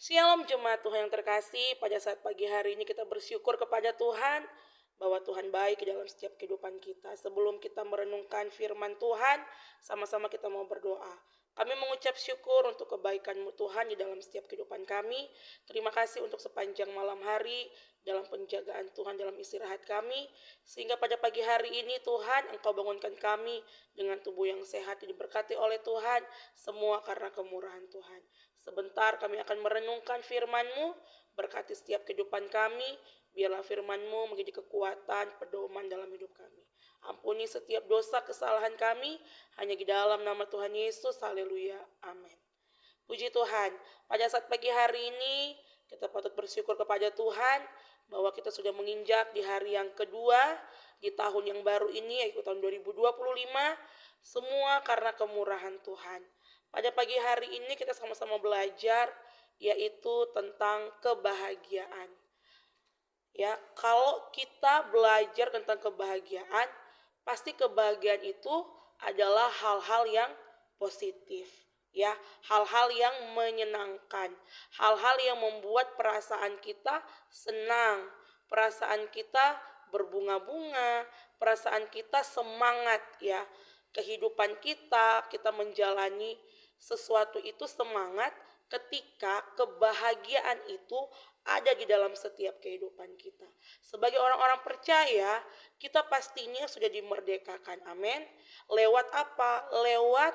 Shalom jemaat Tuhan yang terkasih, pada saat pagi hari ini kita bersyukur kepada Tuhan bahwa Tuhan baik di dalam setiap kehidupan kita. Sebelum kita merenungkan firman Tuhan, sama-sama kita mau berdoa. Kami mengucap syukur untuk kebaikan-Mu Tuhan di dalam setiap kehidupan kami. Terima kasih untuk sepanjang malam hari dalam penjagaan Tuhan dalam istirahat kami. Sehingga pada pagi hari ini Tuhan Engkau bangunkan kami dengan tubuh yang sehat diberkati oleh Tuhan. Semua karena kemurahan Tuhan. Sebentar kami akan merenungkan firman-Mu, berkati setiap kehidupan kami, biarlah firman-Mu menjadi kekuatan, pedoman dalam hidup kami. Ampuni setiap dosa kesalahan kami, hanya di dalam nama Tuhan Yesus, haleluya, amin. Puji Tuhan, pada saat pagi hari ini, kita patut bersyukur kepada Tuhan, bahwa kita sudah menginjak di hari yang kedua, di tahun yang baru ini, yaitu tahun 2025, semua karena kemurahan Tuhan. Pada pagi hari ini kita sama-sama belajar yaitu tentang kebahagiaan. Ya, kalau kita belajar tentang kebahagiaan, pasti kebahagiaan itu adalah hal-hal yang positif, ya, hal-hal yang menyenangkan, hal-hal yang membuat perasaan kita senang, perasaan kita berbunga-bunga, perasaan kita semangat, ya. Kehidupan kita menjalani sesuatu itu semangat ketika kebahagiaan itu ada di dalam setiap kehidupan kita. Sebagai orang-orang percaya, kita pastinya sudah dimerdekakan. Amin. Lewat apa? Lewat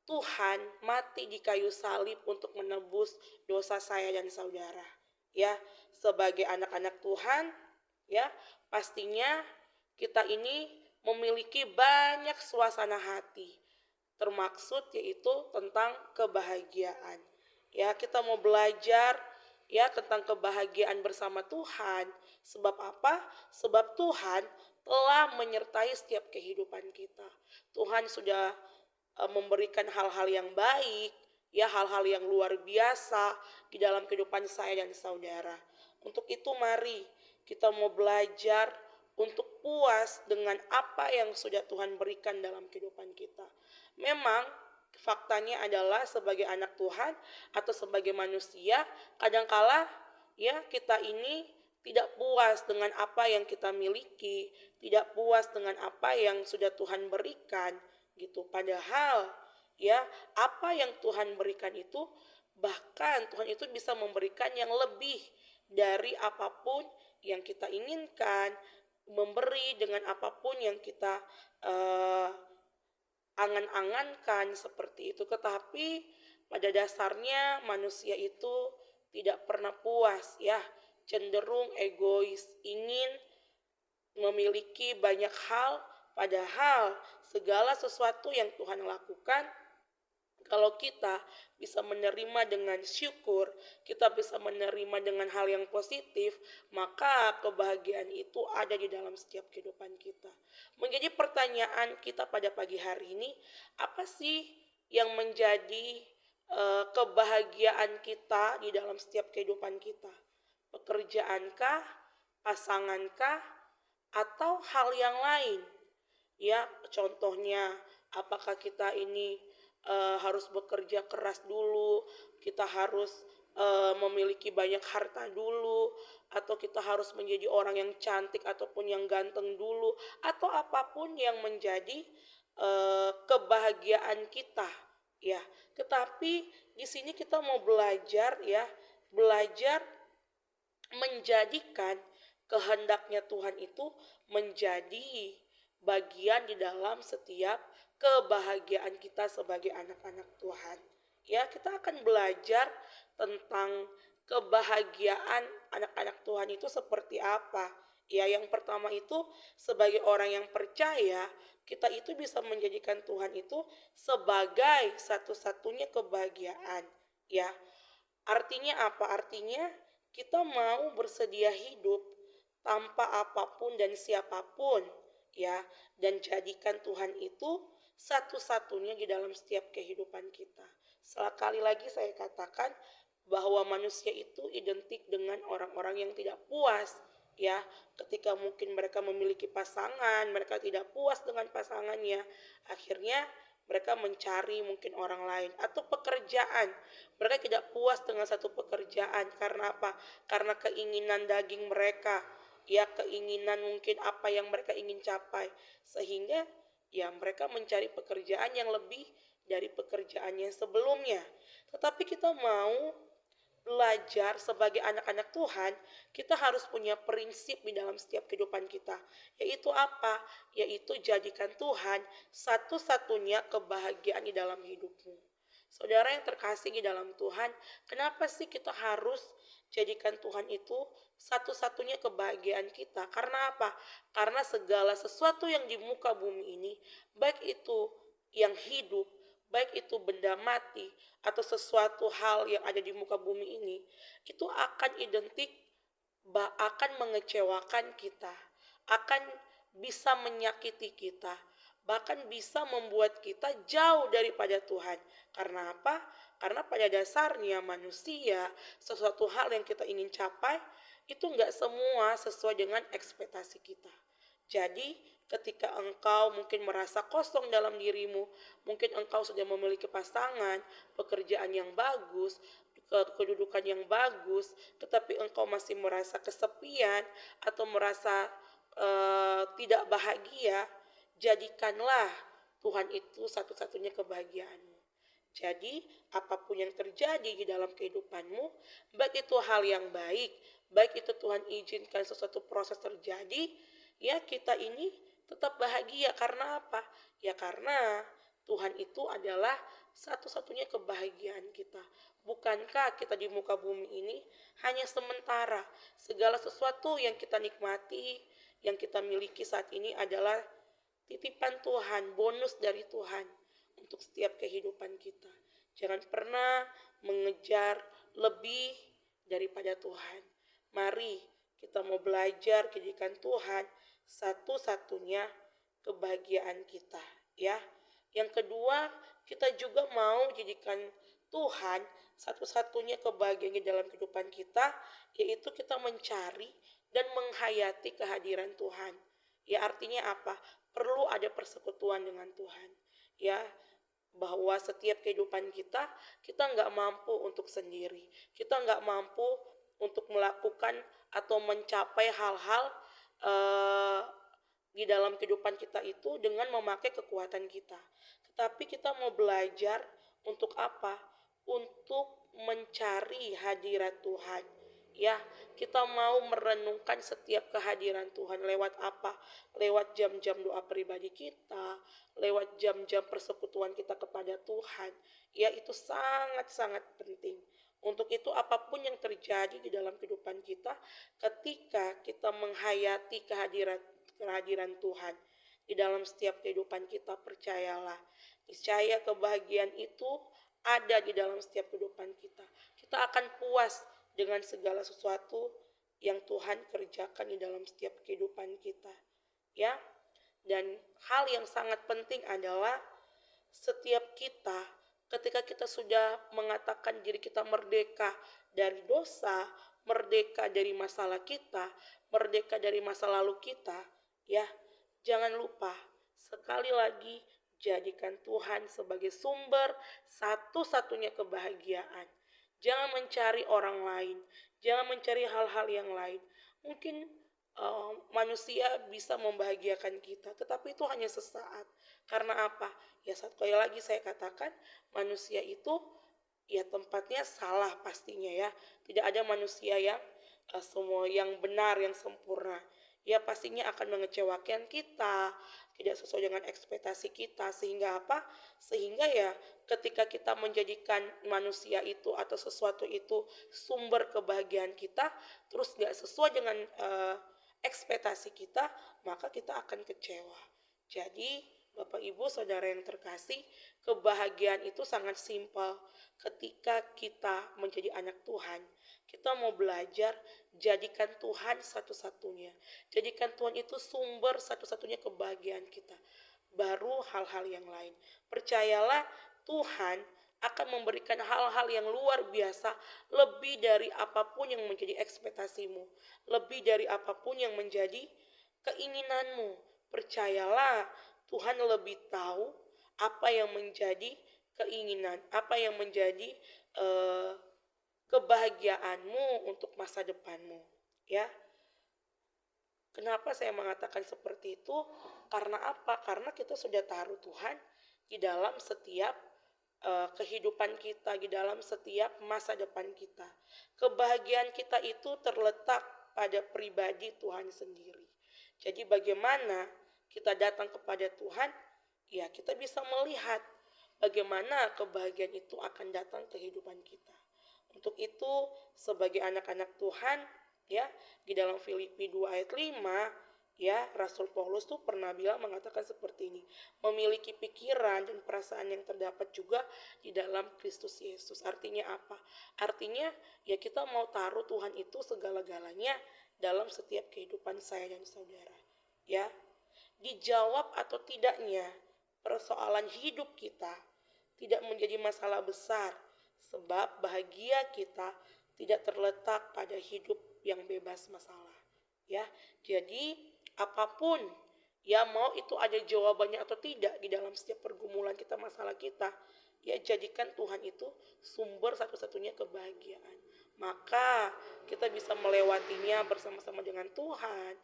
Tuhan mati di kayu salib untuk menebus dosa saya dan saudara. Ya, sebagai anak-anak Tuhan, ya, pastinya kita ini memiliki banyak suasana hati, termaksud yaitu tentang kebahagiaan. Ya, kita mau belajar ya tentang kebahagiaan bersama Tuhan. Sebab apa? Sebab Tuhan telah menyertai setiap kehidupan kita. Tuhan sudah memberikan hal-hal yang baik, ya, hal-hal yang luar biasa di dalam kehidupan saya dan saudara. Untuk itu mari kita mau belajar untuk puas dengan apa yang sudah Tuhan berikan dalam kehidupan kita. Memang faktanya adalah sebagai anak Tuhan atau sebagai manusia, kadangkala ya kita ini tidak puas dengan apa yang kita miliki, tidak puas dengan apa yang sudah Tuhan berikan gitu. Padahal ya apa yang Tuhan berikan itu, bahkan Tuhan itu bisa memberikan yang lebih dari apapun yang kita inginkan, memberi dengan apapun yang kita angan-angankan seperti itu. Tetapi pada dasarnya manusia itu tidak pernah puas, ya, cenderung egois, ingin memiliki banyak hal, padahal segala sesuatu yang Tuhan lakukan, kalau kita bisa menerima dengan syukur, kita bisa menerima dengan hal yang positif, maka kebahagiaan itu ada di dalam setiap kehidupan kita. Menjadi pertanyaan kita pada pagi hari ini, apa sih yang menjadi kebahagiaan kita di dalam setiap kehidupan kita? Pekerjaankah, pasangankah, atau hal yang lain? Ya, contohnya apakah kita ini harus bekerja keras dulu, kita harus memiliki banyak harta dulu, atau kita harus menjadi orang yang cantik ataupun yang ganteng dulu, atau apapun yang menjadi kebahagiaan kita, ya. Tetapi di sini kita mau belajar, ya, belajar menjadikan kehendaknya Tuhan itu menjadi bagian di dalam setiap kebahagiaan kita sebagai anak-anak Tuhan. Ya, kita akan belajar tentang kebahagiaan anak-anak Tuhan itu seperti apa. Ya, yang pertama itu sebagai orang yang percaya, kita itu bisa menjadikan Tuhan itu sebagai satu-satunya kebahagiaan. Ya, artinya apa? Artinya kita mau bersedia hidup tanpa apapun dan siapapun, ya, dan jadikan Tuhan itu satu-satunya di dalam setiap kehidupan kita. Sekali lagi saya katakan bahwa manusia itu identik dengan orang-orang yang tidak puas, ya, ketika mungkin mereka memiliki pasangan, mereka tidak puas dengan pasangannya, akhirnya mereka mencari mungkin orang lain, atau pekerjaan. Mereka tidak puas dengan satu pekerjaan karena apa? Karena keinginan daging mereka, ya keinginan mungkin apa yang mereka ingin capai, sehingga ya mereka mencari pekerjaan yang lebih dari pekerjaan yang sebelumnya. Tetapi kita mau belajar sebagai anak-anak Tuhan, kita harus punya prinsip di dalam setiap kehidupan kita. Yaitu apa? Yaitu jadikan Tuhan satu-satunya kebahagiaan di dalam hidupmu. Saudara yang terkasih di dalam Tuhan, kenapa sih kita harus jadikan Tuhan itu satu-satunya kebahagiaan kita? Karena apa? Karena segala sesuatu yang di muka bumi ini, baik itu yang hidup, baik itu benda mati atau sesuatu hal yang ada di muka bumi ini, itu akan identik, akan mengecewakan kita, akan bisa menyakiti kita, bahkan bisa membuat kita jauh daripada Tuhan. Karena apa? Karena pada dasarnya manusia, sesuatu hal yang kita ingin capai itu nggak semua sesuai dengan ekspektasi kita. Jadi ketika engkau mungkin merasa kosong dalam dirimu, mungkin engkau sudah memiliki pasangan, pekerjaan yang bagus, kedudukan yang bagus, tetapi engkau masih merasa kesepian atau merasa tidak bahagia, jadikanlah Tuhan itu satu-satunya kebahagiaanmu. Jadi apapun yang terjadi di dalam kehidupanmu, baik itu hal yang baik, baik itu Tuhan izinkan sesuatu proses terjadi, ya kita ini tetap bahagia. Karena apa? Ya karena Tuhan itu adalah satu-satunya kebahagiaan kita. Bukankah kita di muka bumi ini hanya sementara? Segala sesuatu yang kita nikmati, yang kita miliki saat ini adalah titipan Tuhan, bonus dari Tuhan untuk setiap kehidupan kita. Jangan pernah mengejar lebih daripada Tuhan. Mari kita mau belajar jadikan Tuhan satu-satunya kebahagiaan kita, ya. Yang kedua, kita juga mau jadikan Tuhan satu-satunya kebahagiaan di dalam kehidupan kita, yaitu kita mencari dan menghayati kehadiran Tuhan. Ya artinya apa? Perlu ada persekutuan dengan Tuhan. Ya, bahwa setiap kehidupan kita nggak mampu untuk sendiri. Kita nggak mampu untuk melakukan atau mencapai hal-hal di dalam kehidupan kita itu dengan memakai kekuatan kita. Tetapi kita mau belajar untuk apa? Untuk mencari hadirat Tuhan. Ya, kita mau merenungkan setiap kehadiran Tuhan lewat apa? Lewat jam-jam doa pribadi kita, lewat jam-jam persekutuan kita kepada Tuhan. Ya, itu sangat-sangat penting. Untuk itu apapun yang terjadi di dalam kehidupan kita, ketika kita menghayati kehadiran Tuhan di dalam setiap kehidupan kita, percayalah, niscaya kebahagiaan itu ada di dalam setiap kehidupan kita. Kita akan puas dengan segala sesuatu yang Tuhan kerjakan di dalam setiap kehidupan kita. Ya. Dan hal yang sangat penting adalah setiap kita, ketika kita sudah mengatakan diri kita merdeka dari dosa, merdeka dari masalah kita, merdeka dari masa lalu kita, ya, jangan lupa sekali lagi jadikan Tuhan sebagai sumber satu-satunya kebahagiaan. Jangan mencari orang lain, jangan mencari hal-hal yang lain. Mungkin manusia bisa membahagiakan kita, tetapi itu hanya sesaat. Karena apa? Ya sekali lagi saya katakan, manusia itu ya tempatnya salah pastinya ya. Tidak ada manusia yang semua yang benar, yang sempurna. Ya pastinya akan mengecewakan kita, tidak sesuai dengan ekspektasi kita. Sehingga apa? Sehingga ya ketika kita menjadikan manusia itu atau sesuatu itu sumber kebahagiaan kita, terus gak sesuai dengan ekspektasi kita, maka kita akan kecewa. Jadi Bapak Ibu Saudara yang terkasih, kebahagiaan itu sangat simpel. Ketika kita menjadi anak Tuhan, kita mau belajar jadikan Tuhan satu-satunya. Jadikan Tuhan itu sumber satu-satunya kebahagiaan kita. Baru hal-hal yang lain. Percayalah, Tuhan akan memberikan hal-hal yang luar biasa, lebih dari apapun yang menjadi ekspektasimu, lebih dari apapun yang menjadi keinginanmu. Percayalah, Tuhan lebih tahu apa yang menjadi keinginan, apa yang menjadi eh, kebahagiaanmu untuk masa depanmu, ya. Kenapa saya mengatakan seperti itu? Karena apa? Karena kita sudah taruh Tuhan di dalam setiap kehidupan kita, di dalam setiap masa depan kita. Kebahagiaan kita itu terletak pada pribadi Tuhan sendiri. Jadi bagaimana kita datang kepada Tuhan, ya kita bisa melihat bagaimana kebahagiaan itu akan datang ke kehidupan kita. Untuk itu sebagai anak-anak Tuhan, ya, di dalam Filipi 2 ayat 5, ya, Rasul Paulus tuh pernah bilang mengatakan seperti ini, memiliki pikiran dan perasaan yang terdapat juga di dalam Kristus Yesus. Artinya apa? Artinya ya kita mau taruh Tuhan itu segala-galanya dalam setiap kehidupan saya dan saudara, ya. Dijawab atau tidaknya persoalan hidup kita tidak menjadi masalah besar, sebab bahagia kita tidak terletak pada hidup yang bebas masalah, ya. Jadi apapun, ya, mau itu ada jawabannya atau tidak di dalam setiap pergumulan kita, masalah kita, ya, jadikan Tuhan itu sumber satu-satunya kebahagiaan. Maka kita bisa melewatinya bersama-sama dengan Tuhan,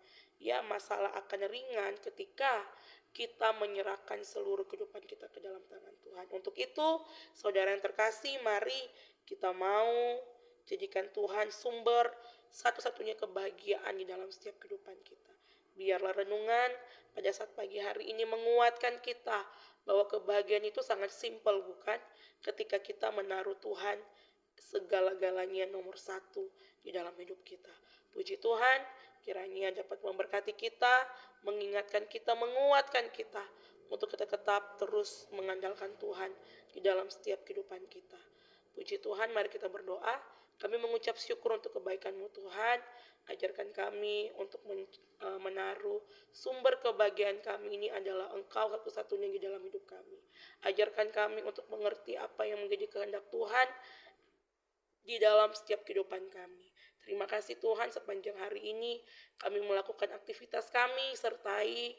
ya. Masalah akan ringan ketika kita menyerahkan seluruh kehidupan kita ke dalam tangan Tuhan. Untuk itu, saudara yang terkasih, mari kita mau jadikan Tuhan sumber satu-satunya kebahagiaan di dalam setiap kehidupan kita. Biarlah renungan pada saat pagi hari ini menguatkan kita bahwa kebahagiaan itu sangat simpel, bukan? Ketika kita menaruh Tuhan segala-galanya nomor satu di dalam hidup kita. Puji Tuhan, kiranya dapat memberkati kita, mengingatkan kita, menguatkan kita untuk kita tetap terus mengandalkan Tuhan di dalam setiap kehidupan kita. Puji Tuhan, mari kita berdoa. Kami mengucap syukur untuk kebaikan-Mu Tuhan. Ajarkan kami untuk menaruh sumber kebahagiaan kami ini adalah Engkau satu-satunya di dalam hidup kami. Ajarkan kami untuk mengerti apa yang menjadi kehendak Tuhan di dalam setiap kehidupan kami. Terima kasih Tuhan, sepanjang hari ini kami melakukan aktivitas kami, sertai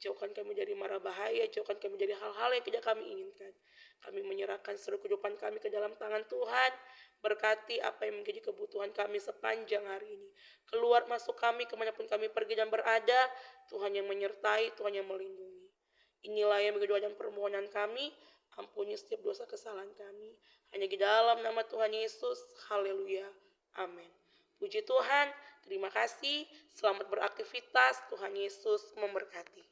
jauhkan kami dari mara bahaya, jauhkan kami dari hal-hal yang tidak kami inginkan. Kami menyerahkan seluruh kehidupan kami ke dalam tangan Tuhan. Berkati apa yang menjadi kebutuhan kami sepanjang hari ini. Keluar masuk kami kemanapun kami pergi dan berada, Tuhan yang menyertai, Tuhan yang melindungi. Inilah yang menjadi doa dan permohonan kami. Ampuni setiap dosa kesalahan kami. Hanya di dalam nama Tuhan Yesus. Haleluya. Amin. Puji Tuhan. Terima kasih. Selamat beraktivitas. Tuhan Yesus memberkati.